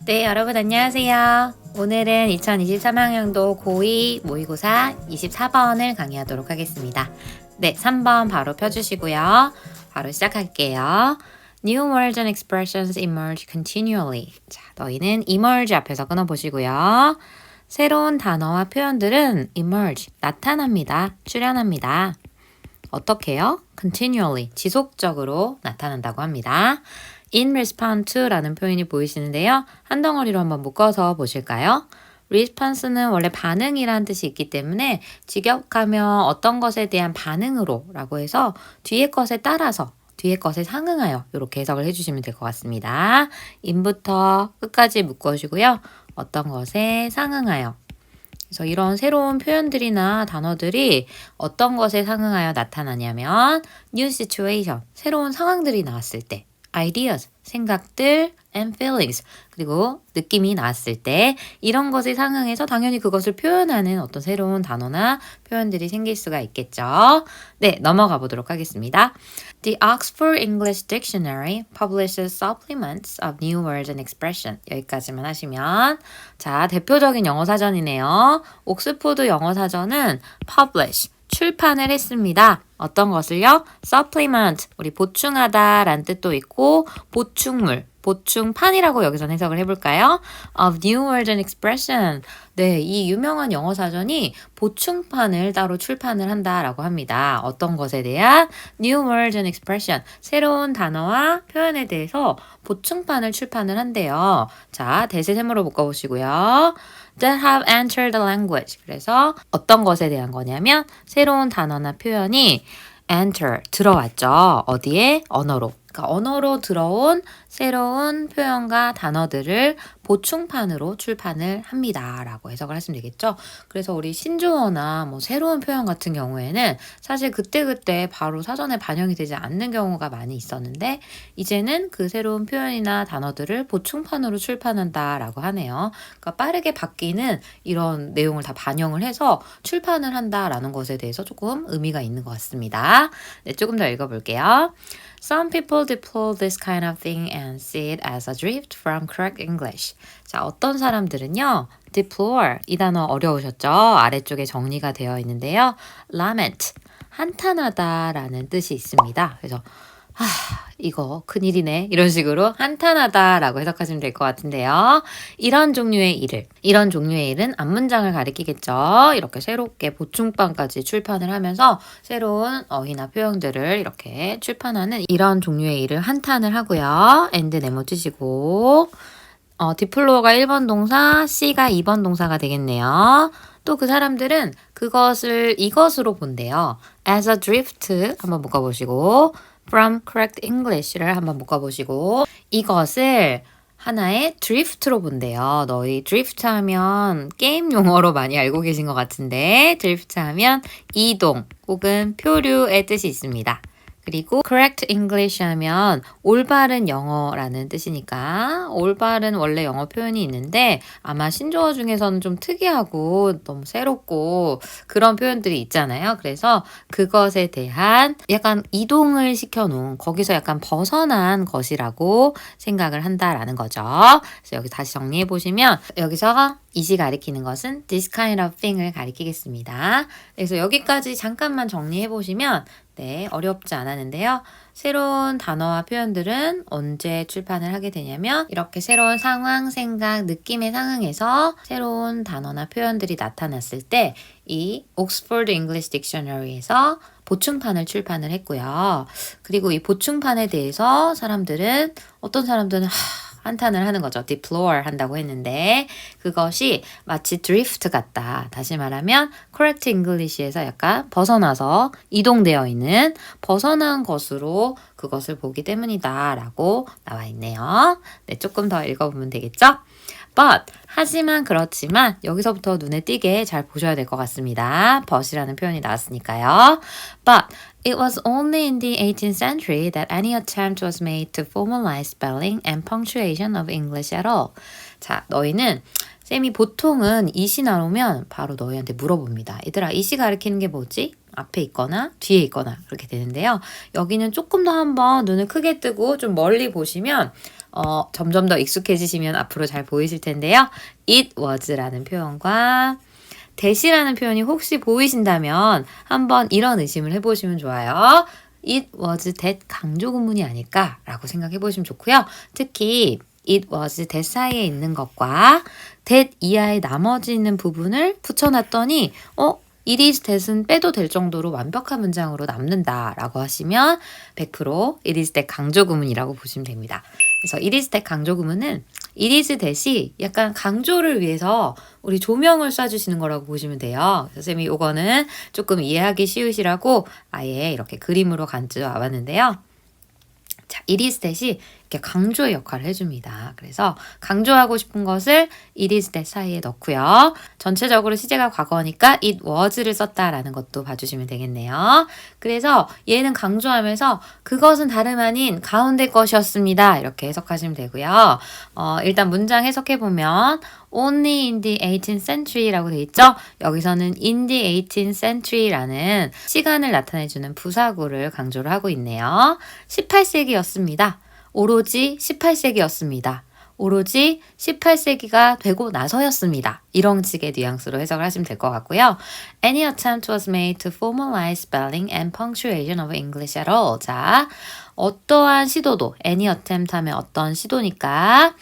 네, 여러분 안녕하세요. 오늘은 2023학년도 고2 모의고사 24번을 강의하도록 하겠습니다. 네, 3번 바로 펴주시고요. 바로 시작할게요. New words and expressions emerge continually. 자, 너희는 emerge 앞에서 끊어보시고요. 새로운 단어와 표현들은 emerge, 나타납니다. 출현합니다. 어떻게요? continually, 지속적으로 나타난다고 합니다. in response to라는 표현이 보이시는데요. 한 덩어리로 한번 묶어서 보실까요? response는 원래 반응이라는 뜻이 있기 때문에 직역하면 어떤 것에 대한 반응으로 라고 해서 뒤에 것에 따라서 뒤에 것에 상응하여 이렇게 해석을 해주시면 될 것 같습니다. in부터 끝까지 묶어주고요. 어떤 것에 상응하여 그래서 이런 새로운 표현들이나 단어들이 어떤 것에 상응하여 나타나냐면 new situation, 새로운 상황들이 나왔을 때 ideas, 생각들 and feelings, 그리고 느낌이 나왔을 때 이런 것에 상응해서 당연히 그것을 표현하는 어떤 새로운 단어나 표현들이 생길 수가 있겠죠. 네, 넘어가 보도록 하겠습니다. The Oxford English Dictionary publishes supplements of new words and expression. 여기까지만 하시면 자, 대표적인 영어 사전이네요. 옥스포드 영어 사전은 publish, 출판을 했습니다. 어떤 것을요? supplement, 우리 보충하다 라는 뜻도 있고 보충물, 보충판이라고 여기서 해석을 해볼까요? of new words and expression. 네, 이 유명한 영어 사전이 보충판을 따로 출판을 한다라고 합니다. 어떤 것에 대한 new words and expression, 새로운 단어와 표현에 대해서 보충판을 출판을 한대요. 자, 대세세모로 묶어보시고요. that have entered the language. 그래서 어떤 것에 대한 거냐면 새로운 단어나 표현이 enter, 들어왔죠. 어디에? 언어로. 그러니까 언어로 들어온 새로운 표현과 단어들을 보충판으로 출판을 합니다. 라고 해석을 하시면 되겠죠. 그래서 우리 신조어나 뭐 새로운 표현 같은 경우에는 사실 그때그때 바로 사전에 반영이 되지 않는 경우가 많이 있었는데 이제는 그 새로운 표현이나 단어들을 보충판으로 출판한다 라고 하네요. 그러니까 빠르게 바뀌는 이런 내용을 다 반영을 해서 출판을 한다라는 것에 대해서 조금 의미가 있는 것 같습니다. 네, 조금 더 읽어볼게요. Some people deplore this kind of thing and see it as a drift from correct English. 자, 어떤 사람들은요, deplore, 이 단어 어려우셨죠? 아래쪽에 정리가 되어 있는데요. lament, 한탄하다라는 뜻이 있습니다. 그래서 이거 큰일이네. 이런 식으로 한탄하다라고 해석하시면 될 것 같은데요. 이런 종류의 일은 앞문장을 가리키겠죠. 이렇게 새롭게 보충판까지 출판을 하면서 새로운 어휘나 표현들을 이렇게 출판하는 이런 종류의 일을 한탄을 하고요. and 네모 치시고 디플로어가 1번 동사, C가 2번 동사가 되겠네요. 또 그 사람들은 그것을 이것으로 본대요. as a drift 한번 묶어보시고 from correct English를 한번 묶어보시고 이것을 하나의 drift로 본대요. 너희 drift 하면 게임 용어로 많이 알고 계신 것 같은데 drift 하면 이동 혹은 표류의 뜻이 있습니다. 그리고 correct English 하면 올바른 영어라는 뜻이니까 올바른 원래 영어 표현이 있는데 아마 신조어 중에서는 좀 특이하고 너무 새롭고 그런 표현들이 있잖아요. 그래서 그것에 대한 약간 이동을 시켜놓은 거기서 약간 벗어난 것이라고 생각을 한다라는 거죠. 그래서 여기 다시 정리해 보시면 여기서 이시 가리키는 것은 this kind of thing을 가리키겠습니다. 그래서 여기까지 잠깐만 정리해 보시면 네, 어렵지 않았는데요. 새로운 단어와 표현들은 언제 출판을 하게 되냐면 이렇게 새로운 상황, 생각, 느낌에 상응해서 새로운 단어나 표현들이 나타났을 때 이 옥스포드 잉글리시 딕셔너리에서 보충판을 출판을 했고요. 그리고 이 보충판에 대해서 어떤 사람들은 한탄을 하는 거죠. deplore 한다고 했는데 그것이 마치 drift 같다. 다시 말하면 correct English에서 약간 벗어나서 이동되어 있는 벗어난 것으로 그것을 보기 때문이다 라고 나와 있네요. 네, 조금 더 읽어보면 되겠죠? But, 하지만 그렇지만 여기서부터 눈에 띄게 잘 보셔야 될 것 같습니다. but이라는 표현이 나왔으니까요. But it was only in the 18th century that any attempt was made to formalize spelling and punctuation of English at all. 자, 너희는 쌤이 보통은 이시 나오면 바로 너희한테 물어봅니다. 얘들아, 이시 가리키는 게 뭐지? 앞에 있거나 뒤에 있거나 그렇게 되는데요. 여기는 조금 더 한번 눈을 크게 뜨고 좀 멀리 보시면 점점 더 익숙해지시면 앞으로 잘 보이실 텐데요. It was라는 표현과 that이라는 표현이 혹시 보이신다면 한번 이런 의심을 해보시면 좋아요. It was that 강조 구문이 아닐까라고 생각해 보시면 좋고요. 특히 it was that 사이에 있는 것과 that 이하의 나머지 있는 부분을 붙여놨더니 it is that은 빼도 될 정도로 완벽한 문장으로 남는다라고 하시면 100% it is that 강조 구문이라고 보시면 됩니다. 그래서 it is that 강조 구문은 it is that이 약간 강조를 위해서 우리 조명을 쏴주시는 거라고 보시면 돼요. 선생님이 이거는 조금 이해하기 쉬우시라고 아예 이렇게 그림으로 간주와 봤는데요. 자, it is that이 이렇게 강조의 역할을 해줍니다. 그래서 강조하고 싶은 것을 it is that 사이에 넣고요. 전체적으로 시제가 과거니까 it was를 썼다라는 것도 봐주시면 되겠네요. 그래서 얘는 강조하면서 그것은 다름 아닌 가운데 것이었습니다. 이렇게 해석하시면 되고요. 일단 문장 해석해보면 only in the 18th century라고 되어 있죠. 여기서는 in the 18th century라는 시간을 나타내주는 부사구를 강조를 하고 있네요. 18세기였습니다. 오로지 18세기였습니다. 오로지 18세기가 되고 나서였습니다. 이런 식의 뉘앙스로 해석을 하시면 될 것 같고요. Any attempt was made to formalize spelling and punctuation of English at all. 자, 어떠한 시도도, any attempt 하면 어떤 시도니까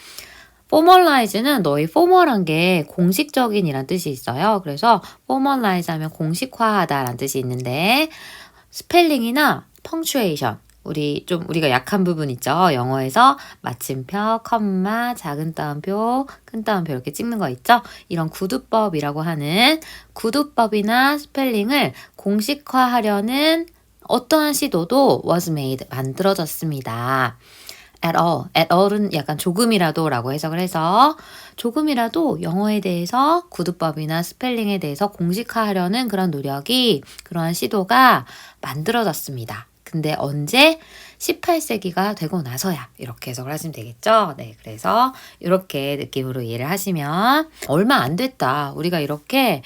formalize는 너희 formal한 게 공식적인 이란 뜻이 있어요. 그래서 formalize 하면 공식화하다 라는 뜻이 있는데 스펠링이나 punctuation 우리가 약한 부분 있죠. 영어에서 마침표, 컴마, 작은 따옴표, 큰 따옴표 이렇게 찍는 거 있죠. 이런 구두법이라고 하는 구두법이나 스펠링을 공식화하려는 어떠한 시도도 was made, 만들어졌습니다. at all은 약간 조금이라도 라고 해석을 해서 조금이라도 영어에 대해서 구두법이나 스펠링에 대해서 공식화하려는 그런 노력이, 그러한 시도가 만들어졌습니다. 근데 언제? 18세기가 되고 나서야 이렇게 해석을 하시면 되겠죠. 네, 그래서 이렇게 느낌으로 이해를 하시면 얼마 안 됐다. 우리가 이렇게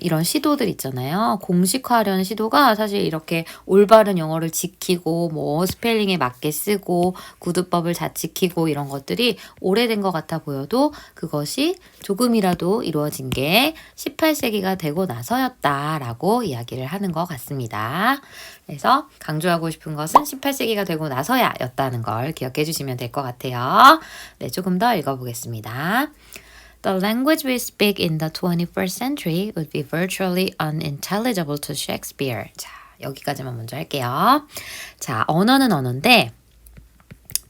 이런 시도들 있잖아요. 공식화하려는 시도가 사실 이렇게 올바른 영어를 지키고 뭐 스펠링에 맞게 쓰고 구두법을 잘 지키고 이런 것들이 오래된 것 같아 보여도 그것이 조금이라도 이루어진 게 18세기가 되고 나서였다라고 이야기를 하는 것 같습니다. 그래서 강조하고 싶은 것은 18세기가 되고 나서야 였다는 걸 기억해 주시면 될 것 같아요. 네, 조금 더 읽어보겠습니다. The language we speak in the 21st century would be virtually unintelligible to Shakespeare. 자, 여기까지만 먼저 할게요. 자, 언어는 언어인데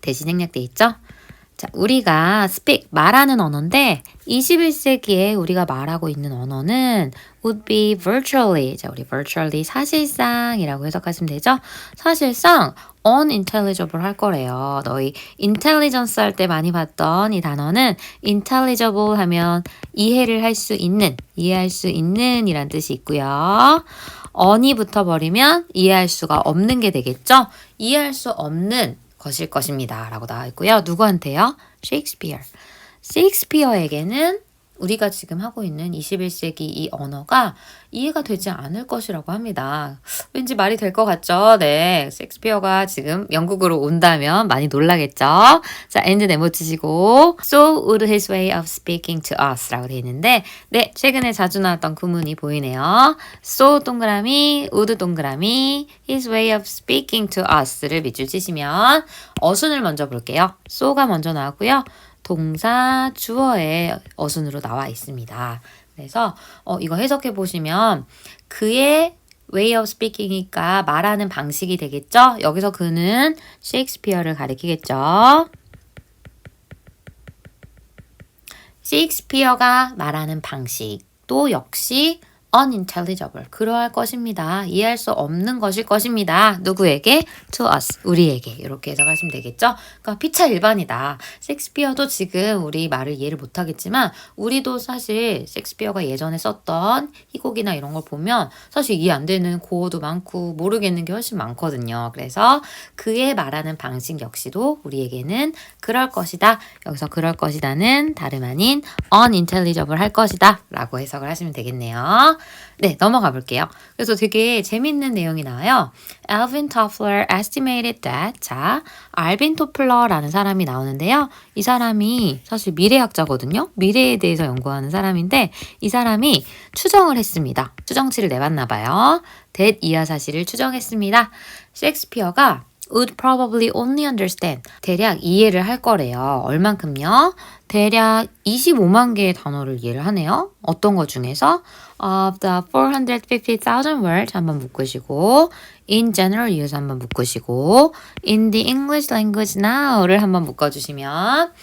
대신 생략돼 있죠? 자, 우리가 speak, 말하는 언어인데 21세기에 우리가 말하고 있는 언어는 would be virtually, 자, 우리 virtually 사실상이라고 해석하시면 되죠? 사실상 unintelligible 할 거래요. 너희 intelligence 할 때 많이 봤던 이 단어는 intelligible 하면 이해를 할 수 있는, 이해할 수 있는 이란 뜻이 있고요. on이 붙어버리면 이해할 수가 없는 게 되겠죠? 이해할 수 없는 것일 것입니다. 라고 나와 있고요. 누구한테요? 셰익스피어. 셰익스피어에게는 우리가 지금 하고 있는 21세기 이 언어가 이해가 되지 않을 것이라고 합니다. 왠지 말이 될 것 같죠? 네, 셰익스피어가 지금 영국으로 온다면 많이 놀라겠죠? 자, and 네모 치시고 So would his way of speaking to us 라고 되어 있는데 네, 최근에 자주 나왔던 구문이 보이네요. So 동그라미, would 동그라미, his way of speaking to us를 밑줄 치시면 어순을 먼저 볼게요. so가 먼저 나왔고요. 동사 주어의 어순으로 나와 있습니다. 그래서 이거 해석해 보시면 그의 way of speaking이니까 말하는 방식이 되겠죠? 여기서 그는 셰익스피어를 가리키겠죠? 셰익스피어가 말하는 방식도 역시 unintelligible, 그러할 것입니다. 이해할 수 없는 것일 것입니다. 누구에게? To us, 우리에게. 이렇게 해석하시면 되겠죠? 그러니까 피차 일반이다. 셰익스피어도 지금 우리 말을 이해를 못하겠지만 우리도 사실 셰익스피어가 예전에 썼던 희곡이나 이런 걸 보면 사실 이해 안 되는 고어도 많고 모르겠는 게 훨씬 많거든요. 그래서 그의 말하는 방식 역시도 우리에게는 그럴 것이다. 여기서 그럴 것이다는 다름 아닌 unintelligible 할 것이다 라고 해석을 하시면 되겠네요. 네, 넘어가 볼게요. 그래서 되게 재밌는 내용이 나와요. Alvin Toffler estimated that. 자, 알빈 토플러라는 사람이 나오는데요. 이 사람이 사실 미래학자거든요. 미래에 대해서 연구하는 사람인데 이 사람이 추정을 했습니다. 추정치를 내봤나 봐요. that 이하 사실을 추정했습니다. 셰익스피어가 would probably only understand. 대략 이해를 할 거래요. 얼만큼요? 대략 25만 개의 단어를 이해를 하네요. 어떤 것 중에서? Of the 450,000 words 한번 묶으시고 in general use 한번 묶으시고 in the English language now를 한번 묶어주시면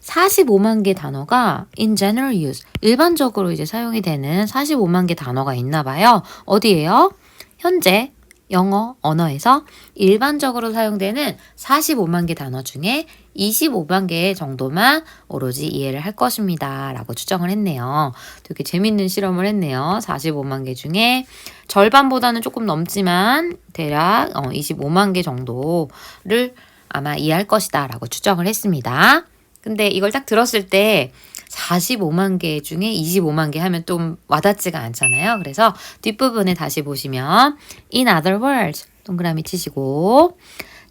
45만 개 단어가 in general use, 일반적으로 이제 사용이 되는 45만 개 단어가 있나 봐요. 어디예요? 현재 영어 언어에서 일반적으로 사용되는 45만 개 단어 중에 25만 개 정도만 오로지 이해를 할 것입니다. 라고 추정을 했네요. 되게 재밌는 실험을 했네요. 45만 개 중에 절반보다는 조금 넘지만 대략 25만 개 정도를 아마 이해할 것이다. 라고 추정을 했습니다. 근데 이걸 딱 들었을 때 45만 개 중에 25만 개 하면 좀 와닿지가 않잖아요. 그래서 뒷부분에 다시 보시면 in other words 동그라미 치시고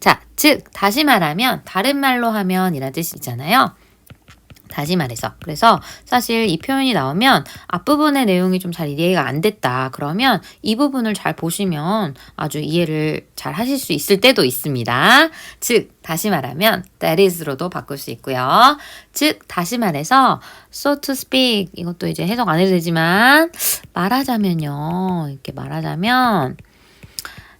자, 즉 다시 말하면 다른 말로 하면 이란 뜻이 있잖아요. 다시 말해서. 그래서 사실 이 표현이 나오면 앞부분의 내용이 좀 잘 이해가 안 됐다. 그러면 이 부분을 잘 보시면 아주 이해를 잘 하실 수 있을 때도 있습니다. 즉, 다시 말하면 that is로도 바꿀 수 있고요. 즉, 다시 말해서 so to speak 이것도 이제 해석 안 해도 되지만 말하자면요. 이렇게 말하자면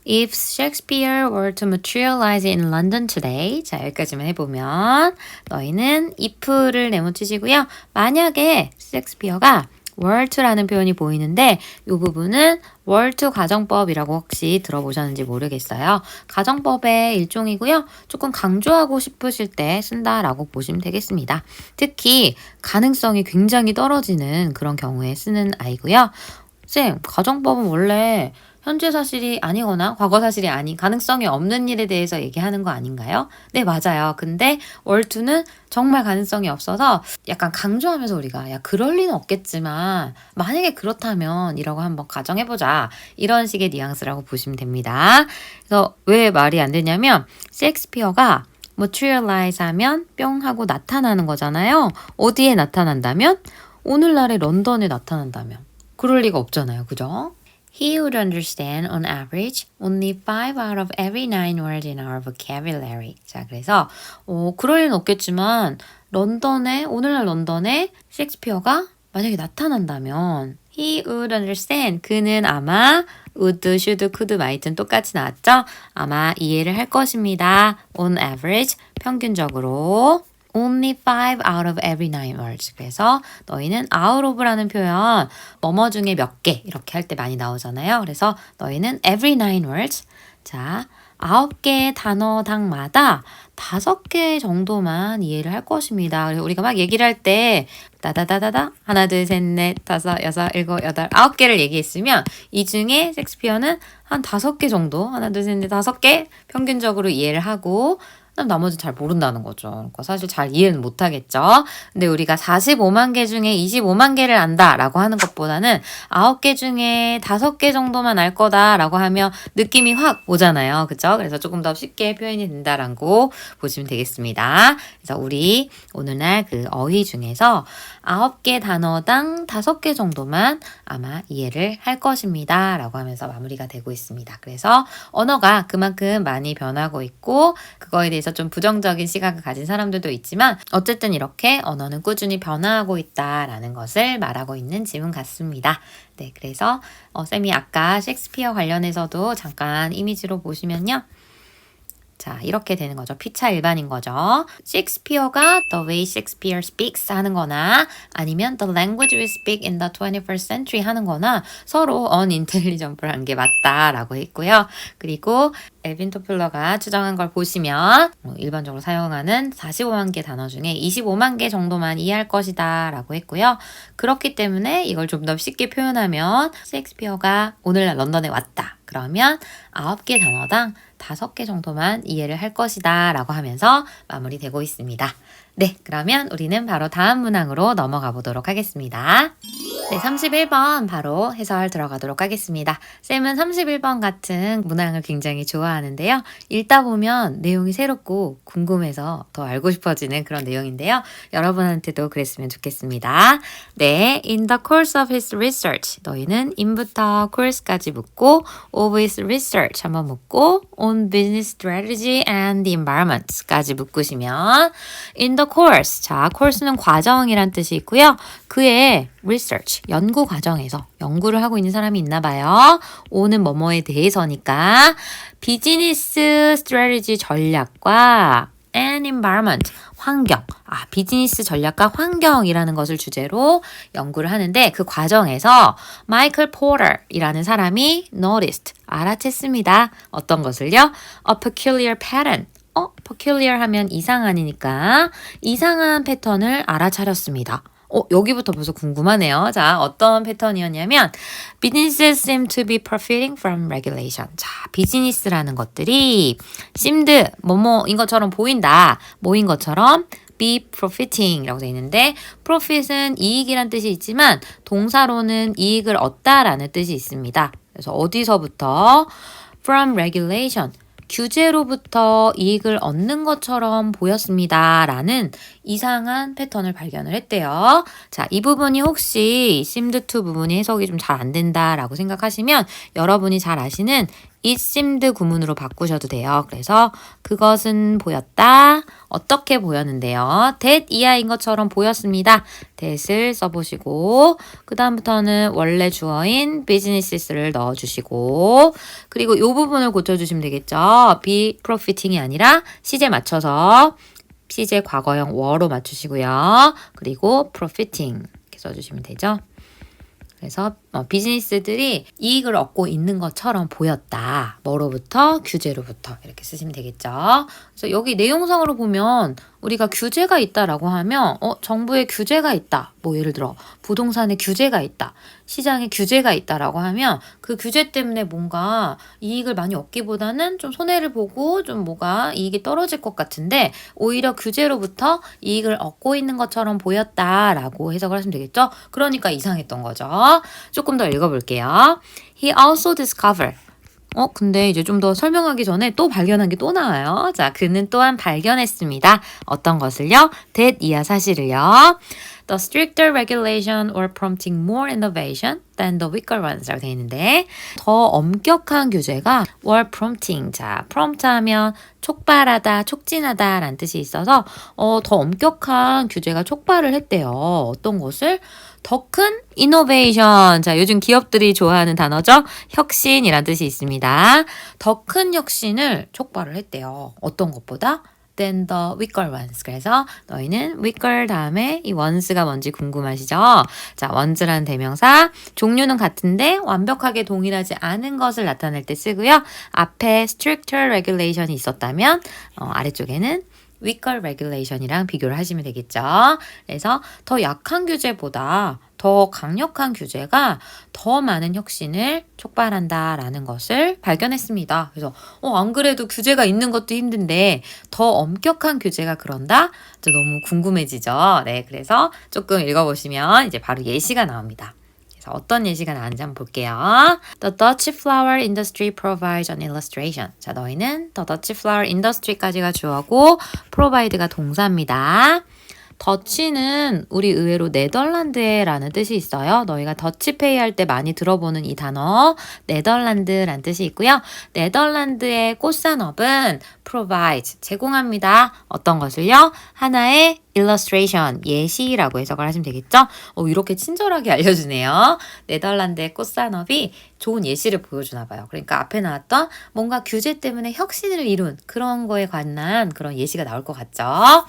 If Shakespeare were to materialize in London today. 자, 여기까지만 해보면 너희는 if를 네모치시고요. 만약에 셰익스피어가 were to라는 표현이 보이는데 이 부분은 were to 가정법이라고 혹시 들어보셨는지 모르겠어요. 가정법의 일종이고요. 조금 강조하고 싶으실 때 쓴다라고 보시면 되겠습니다. 특히 가능성이 굉장히 떨어지는 그런 경우에 쓰는 아이고요. 쌤, 가정법은 원래 현재 사실이 아니거나 과거 사실이 아닌 가능성이 없는 일에 대해서 얘기하는 거 아닌가요? 네, 맞아요. 근데 월투는 정말 가능성이 없어서 약간 강조하면서 우리가 야, 그럴 리는 없겠지만 만약에 그렇다면 이라고 한번 가정해보자. 이런 식의 뉘앙스라고 보시면 됩니다. 그래서 왜 말이 안 되냐면 셰익스피어가 materialize 하면 뿅 하고 나타나는 거잖아요. 어디에 나타난다면? 오늘날의 런던에 나타난다면. 그럴 리가 없잖아요. 그죠? He would understand on average only 5 out of every 9 words in our vocabulary. 자, 그래서 그럴 리는 없겠지만 오늘날 런던에 셰익스피어가 만약에 나타난다면 He would understand. 그는 아마 would, should, could, might는 똑같이 나왔죠? 아마 이해를 할 것입니다. On average, 평균적으로. Only 5 out of every 9 words. 그래서 너희는 out of라는 표현 뭐뭐 중에 몇 개 이렇게 할 때 많이 나오잖아요. 그래서 너희는 every 9 words. 자, 9개의 단어당마다 5개 정도만 이해를 할 것입니다. 그리고 우리가 막 얘기를 할 때 다다다다다 하나 둘 셋 넷 다섯 여섯 일곱 여덟 9개를 얘기했으면 이 중에 셰익스피어는 한 5개 정도 하나 둘 셋 넷 5개 평균적으로 이해를 하고 나머지 잘 모른다는 거죠. 그러니까 사실 잘 이해는 못하겠죠. 근데 우리가 45만 개 중에 25만 개를 안다라고 하는 것보다는 9개 중에 5개 정도만 알 거다라고 하면 느낌이 확 오잖아요. 그쵸? 그래서 조금 더 쉽게 표현이 된다라고 보시면 되겠습니다. 그래서 우리 오늘날 그 어휘 중에서 9개 단어당 5개 정도만 아마 이해를 할 것입니다. 라고 하면서 마무리가 되고 있습니다. 그래서 언어가 그만큼 많이 변하고 있고 그거에 대해서 좀 부정적인 시각을 가진 사람들도 있지만 어쨌든 이렇게 언어는 꾸준히 변화하고 있다라는 것을 말하고 있는 지문 같습니다. 네, 그래서 쌤이 아까 셰익스피어 관련해서도 잠깐 이미지로 보시면요. 자, 이렇게 되는 거죠. 피차 일반인 거죠. 셰익스피어가 the way Shakespeare speaks 하는 거나 아니면 the language we speak in the 21st century 하는 거나 서로 unintelligible한 게 맞다라고 했고요. 그리고 엘빈 토플러가 추정한 걸 보시면 일반적으로 사용하는 45만 개 단어 중에 25만 개 정도만 이해할 것이다 라고 했고요. 그렇기 때문에 이걸 좀 더 쉽게 표현하면 셰익스피어가 오늘날 런던에 왔다. 그러면 9개 단어당 5개 정도만 이해를 할 것이다 라고 하면서 마무리되고 있습니다. 네, 그러면 우리는 바로 다음 문항으로 넘어가 보도록 하겠습니다. 네, 31번 바로 해설 들어가도록 하겠습니다. 쌤은 31번 같은 문항을 굉장히 좋아하는데요. 읽다 보면 내용이 새롭고 궁금해서 더 알고 싶어지는 그런 내용인데요. 여러분한테도 그랬으면 좋겠습니다. 네, in the course of his research. 너희는 in부터 course까지 묻고 of his research 한번 묻고 on business strategy and the environment까지 묶으시면 in the course. 자, course는 과정이란 뜻이 있고요. 그의 research, 연구 과정에서 연구를 하고 있는 사람이 있나 봐요. 오는 뭐뭐에 대해서니까 비즈니스 스트래티지 전략과 and environment, 환경. 비즈니스 전략과 환경이라는 것을 주제로 연구를 하는데 그 과정에서 마이클 포터이라는 사람이 noticed, 알아챘습니다. 어떤 것을요? A peculiar pattern. peculiar 하면 이상한이니까 이상한 패턴을 알아차렸습니다. 여기부터 벌써 궁금하네요. 자, 어떤 패턴이었냐면 Businesses seem to be profiting from regulation. 자, 비즈니스라는 것들이 seemed, 뭐뭐인 것처럼 보인다. 뭐인 것처럼 be profiting 이라고 되어 있는데 profit은 이익이란 뜻이 있지만 동사로는 이익을 얻다라는 뜻이 있습니다. 그래서 어디서부터? From regulation. 규제로부터 이익을 얻는 것처럼 보였습니다. 라는 이상한 패턴을 발견을 했대요. 자, 이 부분이 혹시 seemed to 부분이 해석이 좀 잘 안 된다라고 생각하시면 여러분이 잘 아시는 it seemed 구문으로 바꾸셔도 돼요. 그래서 그것은 보였다. 어떻게 보였는데요? that 이하인 것처럼 보였습니다. that을 써보시고 그 다음부터는 원래 주어인 business를 넣어주시고 그리고 이 부분을 고쳐주시면 되겠죠. be profiting이 아니라 시제 맞춰서 시제 과거형 were로 맞추시고요. 그리고 profiting 이렇게 써주시면 되죠. 그래서 비즈니스들이 이익을 얻고 있는 것처럼 보였다. 뭐로부터? 규제로부터 이렇게 쓰시면 되겠죠. 그래서 여기 내용상으로 보면 우리가 규제가 있다라고 하면 정부의 규제가 있다. 뭐 예를 들어 부동산에 규제가 있다. 시장에 규제가 있다라고 하면 그 규제 때문에 뭔가 이익을 많이 얻기보다는 좀 손해를 보고 좀 뭐가 이익이 떨어질 것 같은데 오히려 규제로부터 이익을 얻고 있는 것처럼 보였다라고 해석을 하시면 되겠죠. 그러니까 이상했던 거죠. 조금 더 읽어볼게요. He also discovered. 근데 이제 좀 더 설명하기 전에 또 발견한 게 또 나와요. 자, 그는 또한 발견했습니다. 어떤 것을요? that 이하 사실을요. The stricter regulation were prompting more innovation than the weaker ones 라고 되어 있는데 더 엄격한 규제가 were prompting. 자, prompt 하면 촉발하다, 촉진하다 라는 뜻이 있어서 더 엄격한 규제가 촉발을 했대요. 어떤 것을? 더 큰 이노베이션. 자, 요즘 기업들이 좋아하는 단어죠. 혁신이란 뜻이 있습니다. 더 큰 혁신을 촉발을 했대요. 어떤 것보다? than the weaker ones. 그래서 너희는 weaker 다음에 이 ones가 뭔지 궁금하시죠? 자, ones라는 대명사 종류는 같은데 완벽하게 동일하지 않은 것을 나타낼 때 쓰고요. 앞에 stricter regulation이 있었다면 아래쪽에는 weaker regulation이랑 비교를 하시면 되겠죠. 그래서 더 약한 규제보다 더 강력한 규제가 더 많은 혁신을 촉발한다라는 것을 발견했습니다. 그래서 안 그래도 규제가 있는 것도 힘든데 더 엄격한 규제가 그런다? 너무 궁금해지죠. 네, 그래서 조금 읽어보시면 이제 바로 예시가 나옵니다. 그래서 어떤 예시가 나왔는지 한번 볼게요. The Dutch flower industry provides an illustration. 자, 너희는 The Dutch flower industry까지가 주어고 provide가 동사입니다. 더치는 우리 의외로 네덜란드에라는 뜻이 있어요. 너희가 더치페이 할 때 많이 들어보는 이 단어 네덜란드라는 뜻이 있고요. 네덜란드의 꽃산업은 provide, 제공합니다. 어떤 것을요? 하나의 illustration, 예시라고 해석을 하시면 되겠죠? 이렇게 친절하게 알려주네요. 네덜란드의 꽃산업이 좋은 예시를 보여주나 봐요. 그러니까 앞에 나왔던 뭔가 규제 때문에 혁신을 이룬 그런 거에 관한 그런 예시가 나올 것 같죠?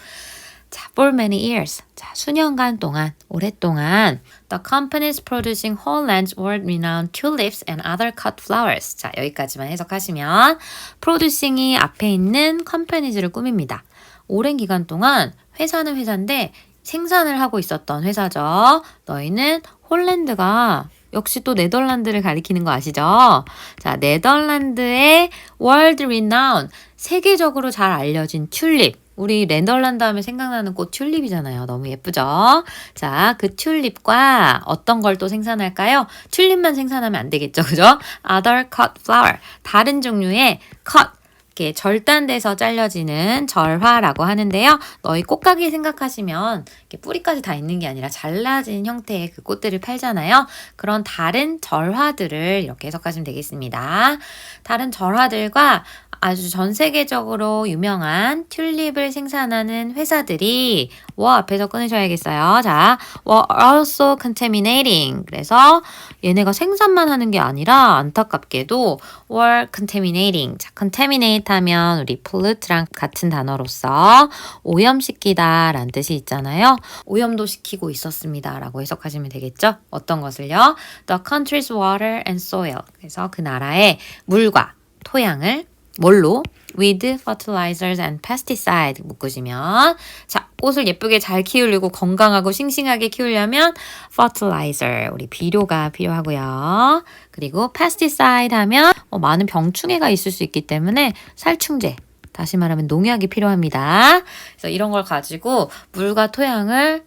자, for many years. 자, 수년간 동안, 오랫동안 The companies producing Holland's world-renowned tulips and other cut flowers. 자, 여기까지만 해석하시면 producing이 앞에 있는 companies를 꾸밉니다. 오랜 기간 동안 회사는 회사인데 생산을 하고 있었던 회사죠. 너희는 홀랜드가 역시 또 네덜란드를 가리키는 거 아시죠? 자, 네덜란드의 world renowned, 세계적으로 잘 알려진 튤립. 우리 네덜란드 하면 생각나는 꽃 튤립이잖아요. 너무 예쁘죠? 자, 그 튤립과 어떤 걸 또 생산할까요? 튤립만 생산하면 안 되겠죠. 그죠? Other cut flower. 다른 종류의 cut. 이렇게 절단돼서 잘려지는 절화라고 하는데요. 너희 꽃가게 생각하시면 이렇게 뿌리까지 다 있는 게 아니라 잘라진 형태의 그 꽃들을 팔잖아요. 그런 다른 절화들을 이렇게 해석하시면 되겠습니다. 다른 절화들과 아주 전 세계적으로 유명한 튤립을 생산하는 회사들이 앞에서 끊으셔야겠어요. 자, were also contaminating. 그래서 얘네가 생산만 하는 게 아니라 안타깝게도 were contaminating. 자, contaminate 하면 우리 pollute랑 같은 단어로서 오염시키다 라는 뜻이 있잖아요. 오염도 시키고 있었습니다 라고 해석하시면 되겠죠. 어떤 것을요? The country's water and soil. 그래서 그 나라의 물과 토양을 뭘로? with fertilizers and pesticides 묶으시면 자, 꽃을 예쁘게 잘 키우려고 건강하고 싱싱하게 키우려면 fertilizer, 우리 비료가 필요하고요. 그리고 pesticide 하면 많은 병충해가 있을 수 있기 때문에 살충제, 다시 말하면 농약이 필요합니다. 그래서 이런 걸 가지고 물과 토양을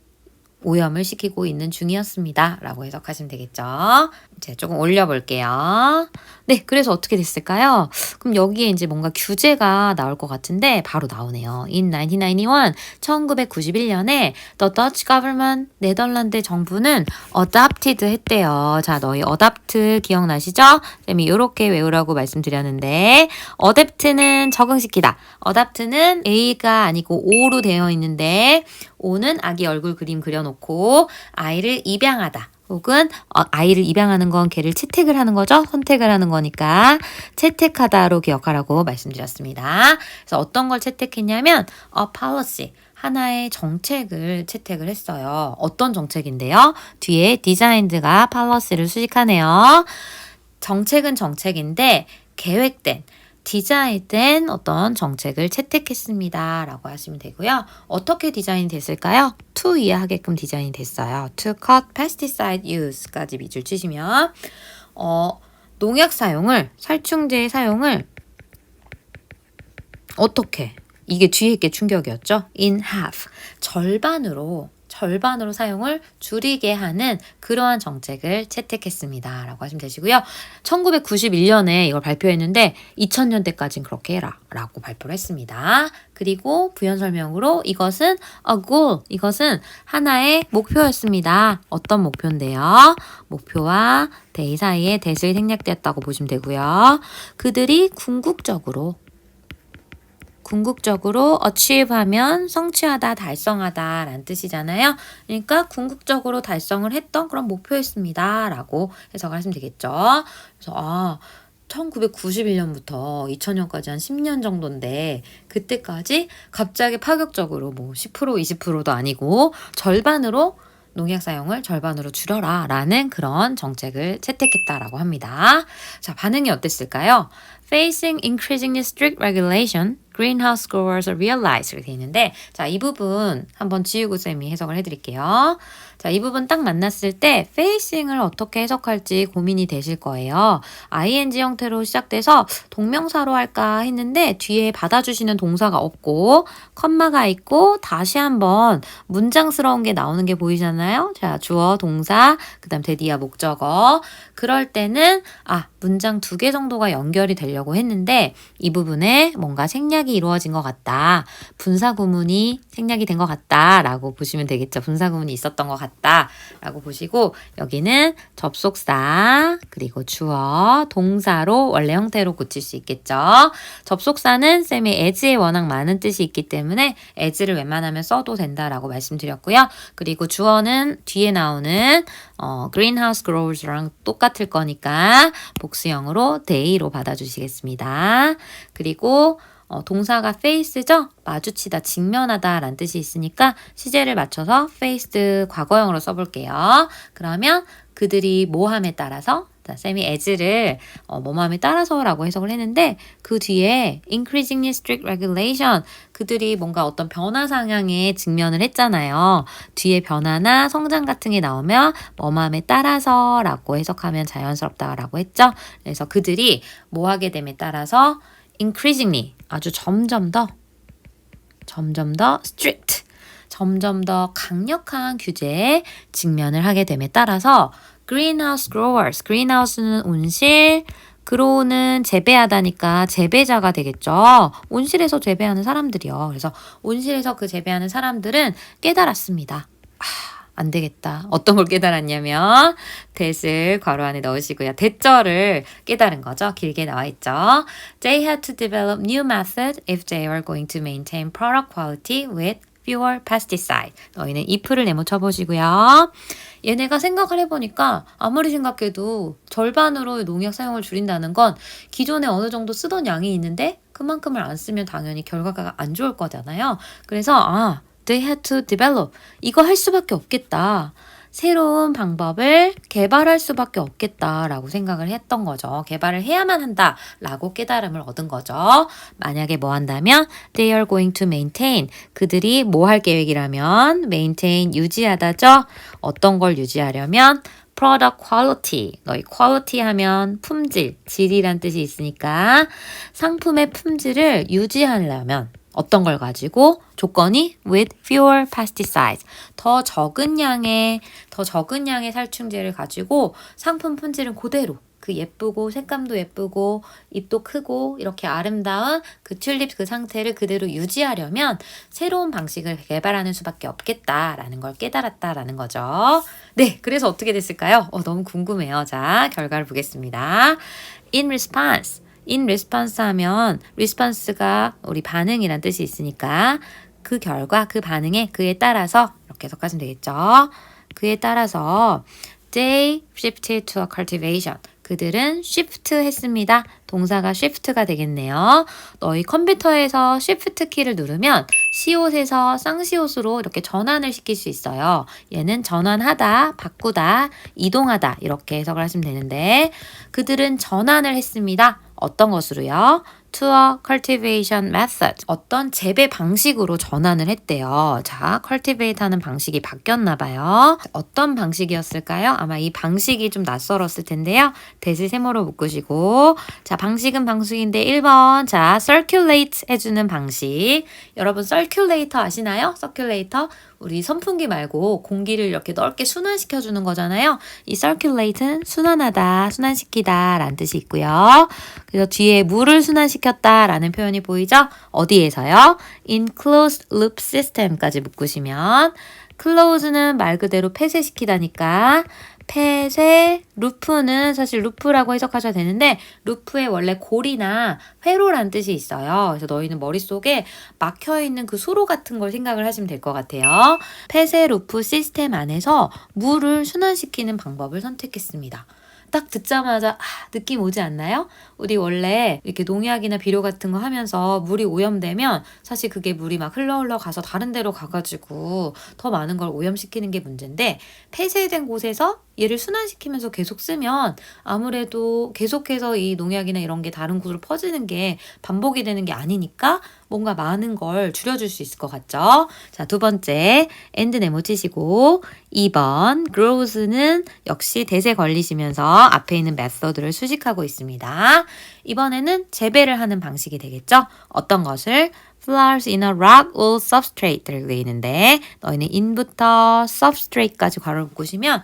오염을 시키고 있는 중이었습니다. 라고 해석하시면 되겠죠. 이제 조금 올려볼게요. 네, 그래서 어떻게 됐을까요? 그럼 여기에 이제 뭔가 규제가 나올 것 같은데 바로 나오네요. In 1991, 1991년에 The Dutch government, 네덜란드 정부는 adopted 했대요. 자, 너희 adopt 기억나시죠? 쌤이 이렇게 외우라고 말씀드렸는데 adapt는 적응시키다. adopt는 A가 아니고 O로 되어 있는데 O는 아기 얼굴 그림 그려놓고 아이를 입양하다. 혹은 아이를 입양하는 건 걔를 채택을 하는 거죠. 선택을 하는 거니까 채택하다로 기억하라고 말씀드렸습니다. 그래서 어떤 걸 채택했냐면 a policy, 하나의 정책을 채택을 했어요. 어떤 정책인데요? 뒤에 designed가 policy를 수식하네요. 정책은 정책인데 계획된 디자인된 어떤 정책을 채택했습니다. 라고 하시면 되고요. 어떻게 디자인이 됐을까요? to 이해하게끔 디자인이 됐어요. to cut pesticide use까지 밑줄 치시면 농약 사용을, 살충제 사용을 어떻게? 이게 뒤에 있게 충격이었죠. in half, 절반으로 사용을 줄이게 하는 그러한 정책을 채택했습니다. 라고 하시면 되시고요. 1991년에 이걸 발표했는데 2000년대까지는 그렇게 해라 라고 발표를 했습니다. 그리고 부연 설명으로 이것은 a goal, 이것은 하나의 목표였습니다. 어떤 목표인데요? 목표와 대의 사이에 대를 생략되었다고 보시면 되고요. 그들이 궁극적으로 achieve하면 성취하다, 달성하다 라는 뜻이잖아요. 그러니까 궁극적으로 달성을 했던 그런 목표였습니다. 라고 해석을 하시면 되겠죠. 그래서 1991년부터 2000년까지 한 10년 정도인데 그때까지 갑자기 파격적으로 10% 20%도 아니고 절반으로 농약 사용을 절반으로 줄여라 라는 그런 정책을 채택했다라고 합니다. 자, 반응이 어땠을까요? Facing increasingly strict regulation, greenhouse growers realize 이렇게 돼 있는데 자, 이 부분 한번 지우고 쌤이 해석을 해드릴게요. 자, 이 부분 딱 만났을 때 facing을 어떻게 해석할지 고민이 되실 거예요. ing 형태로 시작돼서 동명사로 할까 했는데 뒤에 받아주시는 동사가 없고 컴마가 있고 다시 한번 문장스러운 게 나오는 게 보이잖아요. 자, 주어, 동사, 그 다음 대디어, 목적어. 그럴 때는 문장 2개 정도가 연결이 되려고 했는데 이 부분에 뭔가 생략이 이루어진 것 같다. 분사구문이 생략이 된 것 같다 라고 보시면 되겠죠. 분사구문이 있었던 것 같다 라고 보시고 여기는 접속사 그리고 주어, 동사로 원래 형태로 고칠 수 있겠죠. 접속사는 쌤이 as에 워낙 많은 뜻이 있기 때문에 as를 웬만하면 써도 된다라고 말씀드렸고요. 그리고 주어는 뒤에 나오는 greenhouse growers랑 똑같을 거니까 복수형으로 they로 받아주시겠습니다. 그리고 동사가 face죠? 마주치다, 직면하다 라는 뜻이 있으니까 시제를 맞춰서 faced 과거형으로 써볼게요. 그러면 그들이 뭐함에 따라서 자, 쌤이 as를 뭐뭐함에 따라서라고 해석을 했는데 그 뒤에 increasingly strict regulation 그들이 뭔가 어떤 변화 상향에 직면을 했잖아요. 뒤에 변화나 성장 같은 게 나오면 뭐뭐함에 따라서 라고 해석하면 자연스럽다라고 했죠. 그래서 그들이 뭐 하게 됨에 따라서 increasingly 아주 점점 더 점점 더 strict, 점점 더 강력한 규제에 직면을 하게 됨에 따라서 greenhouse growers, greenhouse는 온실, grow는 재배하다니까 재배자가 되겠죠. 온실에서 재배하는 사람들이요. 그래서 온실에서 그 재배하는 사람들은 깨달았습니다. 안 되겠다. 어떤 걸 깨달았냐면 that을 괄호 안에 넣으시고요. that절을 깨달은 거죠. 길게 나와 있죠. They had to develop new methods if they were going to maintain product quality with fewer pesticides. 너희는 if를 네모 쳐보시고요. 얘네가 생각을 해보니까 아무리 생각해도 절반으로 농약 사용을 줄인다는 건 기존에 어느 정도 쓰던 양이 있는데 그만큼을 안 쓰면 당연히 결과가 안 좋을 거잖아요. 그래서 they had to develop. 이거 할 수밖에 없겠다. 새로운 방법을 개발할 수밖에 없겠다라고 생각을 했던 거죠. 개발을 해야만 한다라고 깨달음을 얻은 거죠. 만약에 뭐 한다면 they are going to maintain. 그들이 뭐 할 계획이라면 maintain 유지하다죠. 어떤 걸 유지하려면 product quality. 너희 quality 하면 품질, 질이란 뜻이 있으니까 상품의 품질을 유지하려면 어떤 걸 가지고 조건이 with fewer pesticides. 더 적은 양의 살충제를 가지고 상품 품질은 그대로 그 예쁘고 색감도 예쁘고 잎도 크고 이렇게 아름다운 그 튤립 그 상태를 그대로 유지하려면 새로운 방식을 개발하는 수밖에 없겠다라는 걸 깨달았다라는 거죠. 네, 그래서 어떻게 됐을까요? 너무 궁금해요. 자, 결과를 보겠습니다. In response. in response 하면 response가 우리 반응이란 뜻이 있으니까 그 결과, 그 반응에 그에 따라서 이렇게 해석하시면 되겠죠. 그에 따라서 they shifted to a cultivation. 그들은 shift 했습니다. 동사가 shift가 되겠네요. 너희 컴퓨터에서 shift 키를 누르면 시옷에서 쌍시옷으로 이렇게 전환을 시킬 수 있어요. 얘는 전환하다, 바꾸다, 이동하다 이렇게 해석을 하시면 되는데 그들은 전환을 했습니다. 어떤 것으로요? To a cultivation method. 어떤 재배 방식으로 전환을 했대요. 자, cultivate 하는 방식이 바뀌었나 봐요. 어떤 방식이었을까요? 아마 이 방식이 좀 낯설었을 텐데요. that을 세모로 묶으시고 자, 방식은 방식인데 1번 자, circulate 해주는 방식. 여러분 circulator 아시나요? circulator? 우리 선풍기 말고 공기를 이렇게 넓게 순환시켜주는 거잖아요. 이 circulate는 순환하다, 순환시키다 라는 뜻이 있고요. 그래서 뒤에 물을 순환시켰다 라는 표현이 보이죠? 어디에서요? In closed loop system까지 묶으시면 close는 말 그대로 폐쇄시키다니까 폐쇄, 루프는 사실 루프라고 해석하셔도 되는데 루프에 원래 골이나 회로란 뜻이 있어요. 그래서 너희는 머릿속에 막혀있는 그 수로 같은 걸 생각을 하시면 될 것 같아요. 폐쇄 루프 시스템 안에서 물을 순환시키는 방법을 선택했습니다. 딱 듣자마자 느낌 오지 않나요? 우리 원래 이렇게 농약이나 비료 같은 거 하면서 물이 오염되면 사실 그게 물이 막 흘러 가서 다른 데로 가가지고 더 많은 걸 오염시키는 게 문제인데 폐쇄된 곳에서 얘를 순환시키면서 계속 쓰면 아무래도 계속해서 이 농약이나 이런 게 다른 곳으로 퍼지는 게 반복이 되는 게 아니니까 뭔가 많은 걸 줄여줄 수 있을 것 같죠? 자, 두 번째 and 네모 치시고 2번 grows는 역시 대세 걸리시면서 앞에 있는 메서드를 수식하고 있습니다. 이번에는 재배를 하는 방식이 되겠죠? 어떤 것을? Flowers in a rock wool substrate를 되어 있는데 너희는 in부터 substrate까지 괄호를 묶으시면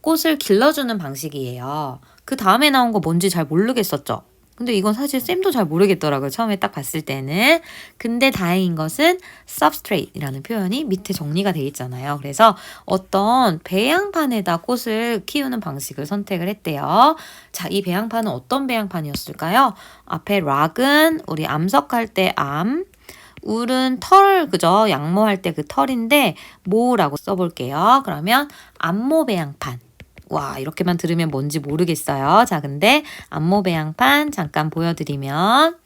꽃을 길러주는 방식이에요. 그 다음에 나온 거 뭔지 잘 모르겠었죠? 근데 이건 사실 쌤도 잘 모르겠더라고요. 처음에 딱 봤을 때는. 근데 다행인 것은 substrate이라는 표현이 밑에 정리가 되어 있잖아요. 그래서 어떤 배양판에다 꽃을 키우는 방식을 선택을 했대요. 자, 이 배양판은 어떤 배양판이었을까요? 앞에 rock은 우리 암석할 때 암, 울은 털, 그죠? 양모할 때 그 털인데 모라고 써볼게요. 그러면 암모 배양판. 와, 이렇게만 들으면 뭔지 모르겠어요. 자, 근데 안모 배양판 잠깐 보여드리면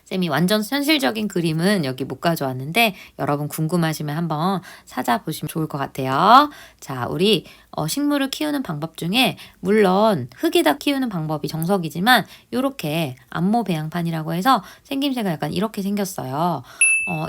쌤이 완전 현실적인 그림은 여기 못 가져왔는데 여러분 궁금하시면 한번 찾아보시면 좋을 것 같아요. 자, 우리 식물을 키우는 방법 중에 물론 흙에다 키우는 방법이 정석이지만 이렇게 안모 배양판이라고 해서 생김새가 약간 이렇게 생겼어요.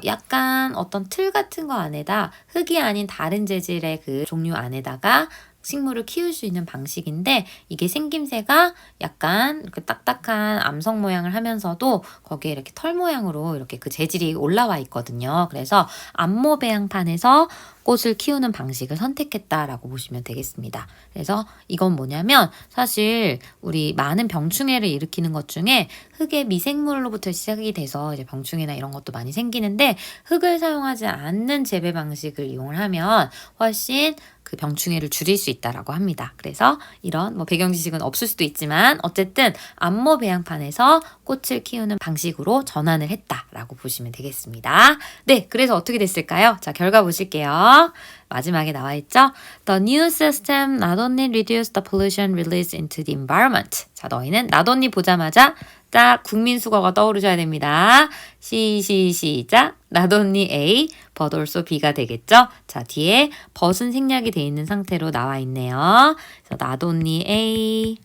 약간 어떤 틀 같은 거 안에다 흙이 아닌 다른 재질의 그 종류 안에다가 식물을 키울 수 있는 방식인데 이게 생김새가 약간 이렇게 딱딱한 암석 모양을 하면서도 거기에 이렇게 털 모양으로 이렇게 그 재질이 올라와 있거든요. 그래서 암모배양판에서 꽃을 키우는 방식을 선택했다라고 보시면 되겠습니다. 그래서 이건 뭐냐면 사실 우리 많은 병충해를 일으키는 것 중에 흙의 미생물로부터 시작이 돼서 이제 병충해나 이런 것도 많이 생기는데 흙을 사용하지 않는 재배 방식을 이용을 하면 훨씬 그 병충해를 줄일 수 있다라고 합니다. 그래서 이런 뭐 배경 지식은 없을 수도 있지만 어쨌든 암모 배양판에서 꽃을 키우는 방식으로 전환을 했다라고 보시면 되겠습니다. 네, 그래서 어떻게 됐을까요? 자, 결과 보실게요. 마지막에 나와 있죠? The new system not only reduced the pollution released into the environment. 자, 너희는 not only 보자마자 딱 국민 수거가 떠오르셔야 됩니다. 시작. not only A, but also B가 되겠죠? 자, 뒤에 but은 생략이 돼 있는 상태로 나와 있네요. 그래서 not only A,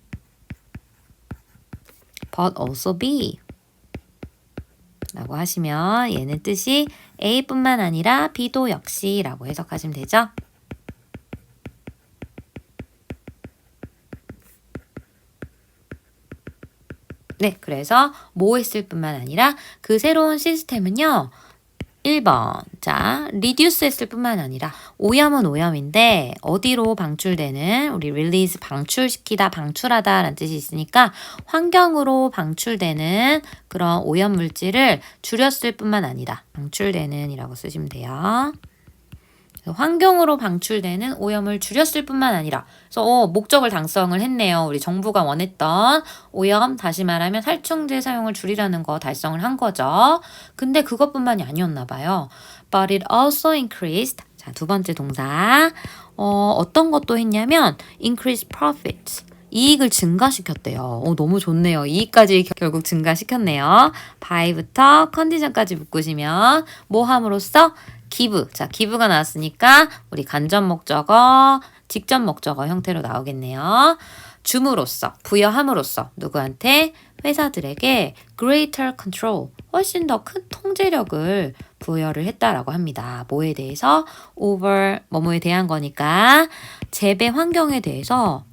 but also B. 라고 하시면 얘는 뜻이 A뿐만 아니라 B도 역시 라고 해석하시면 되죠. 네, 그래서 뭐 했을 뿐만 아니라 그 새로운 시스템은요. 1번, 자, reduce 했을 뿐만 아니라 오염은 오염인데 어디로 방출되는 우리 release 방출시키다, 방출하다 라는 뜻이 있으니까 환경으로 방출되는 그런 오염 물질을 줄였을 뿐만 아니라 방출되는 이라고 쓰시면 돼요. 환경으로 방출되는 오염을 줄였을 뿐만 아니라 그래서 목적을 달성을 했네요. 우리 정부가 원했던 오염, 다시 말하면 살충제 사용을 줄이라는 거 달성을 한 거죠. 근데 그것뿐만이 아니었나 봐요. But it also increased. 자, 두 번째 동사. 어떤 것도 했냐면 increase profits. 이익을 증가시켰대요. 너무 좋네요. 이익까지 결국 증가시켰네요. by부터 컨디션까지 묶으시면 뭐 함으로써? give. 자, give가 나왔으니까 우리 간접 목적어, 직접 목적어 형태로 나오겠네요. 줌으로써, 부여함으로써 누구한테? 회사들에게 greater control, 훨씬 더 큰 통제력을 부여를 했다라고 합니다. 뭐에 대해서? over, 뭐뭐에 대한 거니까 재배 환경에 대해서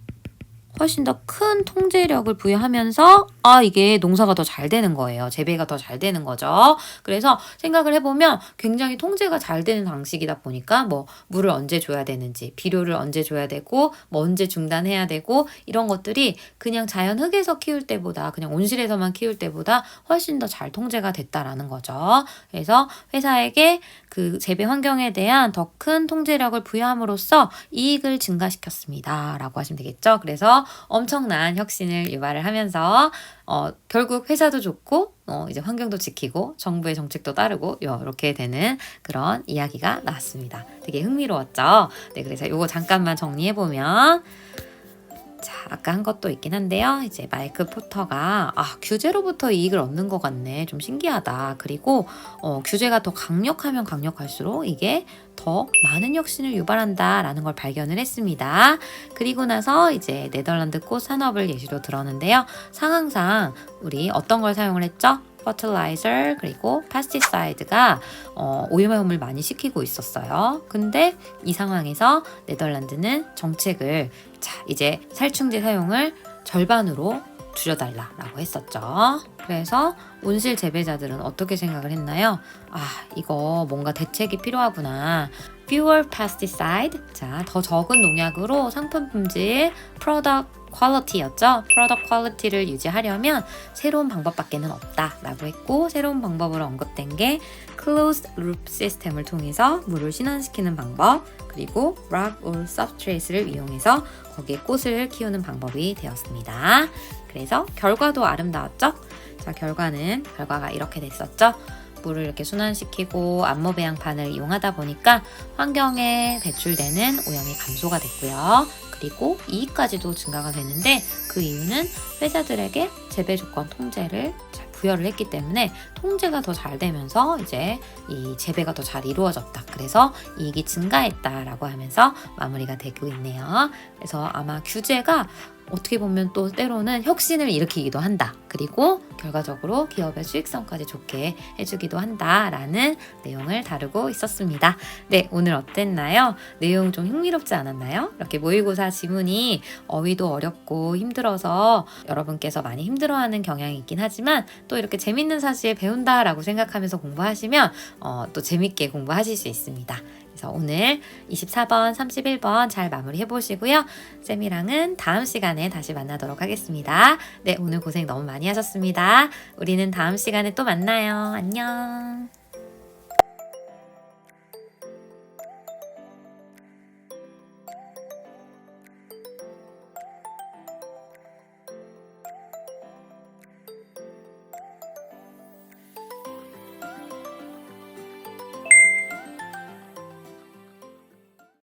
훨씬 더 큰 통제력을 부여하면서 이게 농사가 더 잘 되는 거예요. 재배가 더 잘 되는 거죠. 그래서 생각을 해보면 굉장히 통제가 잘 되는 방식이다 보니까 뭐 물을 언제 줘야 되는지, 비료를 언제 줘야 되고 뭐 언제 중단해야 되고 이런 것들이 그냥 자연 흙에서 키울 때보다 그냥 온실에서만 키울 때보다 훨씬 더 잘 통제가 됐다라는 거죠. 그래서 회사에게 그 재배 환경에 대한 더 큰 통제력을 부여함으로써 이익을 증가시켰습니다. 라고 하시면 되겠죠. 그래서 엄청난 혁신을 유발을 하면서 결국 회사도 좋고 이제 환경도 지키고 정부의 정책도 따르고 이렇게 되는 그런 이야기가 나왔습니다. 되게 흥미로웠죠. 네, 그래서 이거 잠깐만 정리해보면 자, 아까 한 것도 있긴 한데요. 이제 마이클 포터가 규제로부터 이익을 얻는 것 같네. 좀 신기하다. 그리고 규제가 더 강력하면 강력할수록 이게 더 많은 혁신을 유발한다라는 걸 발견을 했습니다. 그리고 나서 이제 네덜란드 꽃 산업을 예시로 들었는데요. 상황상 우리 어떤 걸 사용을 했죠? fertilizer 그리고 pesticide가 오염을 많이 시키고 있었어요. 근데 이 상황에서 네덜란드는 정책을 이제 살충제 사용을 절반으로 줄여달라고 했었죠. 그래서 온실 재배자들은 어떻게 생각을 했나요? 이거 뭔가 대책이 필요하구나. Fewer pesticide. 자, 더 적은 농약으로 상품 품질, product quality였죠. product quality를 유지하려면 새로운 방법밖에는 없다라고 했고 새로운 방법으로 언급된 게 closed loop 시스템을 통해서 물을 순환시키는 방법 그리고 rock or substrate를 이용해서 거기에 꽃을 키우는 방법이 되었습니다. 그래서 결과도 아름다웠죠? 자, 결과가 이렇게 됐었죠. 물을 이렇게 순환시키고 암모배양판을 이용하다 보니까 환경에 배출되는 오염이 감소가 됐고요. 그리고 이익까지도 증가가 되는데 그 이유는 회사들에게 재배 조건 통제를 잘 부여를 했기 때문에 통제가 더 잘 되면서 이제 이 재배가 더 잘 이루어졌다. 그래서 이익이 증가했다라고 하면서 마무리가 되고 있네요. 그래서 아마 규제가 어떻게 보면 또 때로는 혁신을 일으키기도 한다. 그리고 결과적으로 기업의 수익성까지 좋게 해주기도 한다라는 내용을 다루고 있었습니다. 네, 오늘 어땠나요? 내용 좀 흥미롭지 않았나요? 이렇게 모의고사 지문이 어휘도 어렵고 힘들어서 여러분께서 많이 힘들어하는 경향이 있긴 하지만 또 이렇게 재밌는 사실 배운다라고 생각하면서 공부하시면 또 재밌게 공부하실 수 있습니다. 그래서 오늘 24번, 31번 잘 마무리해 보시고요. 쌤이랑은 다음 시간에 다시 만나도록 하겠습니다. 네, 오늘 고생 너무 많이 하셨습니다. 우리는 다음 시간에 또 만나요. 안녕.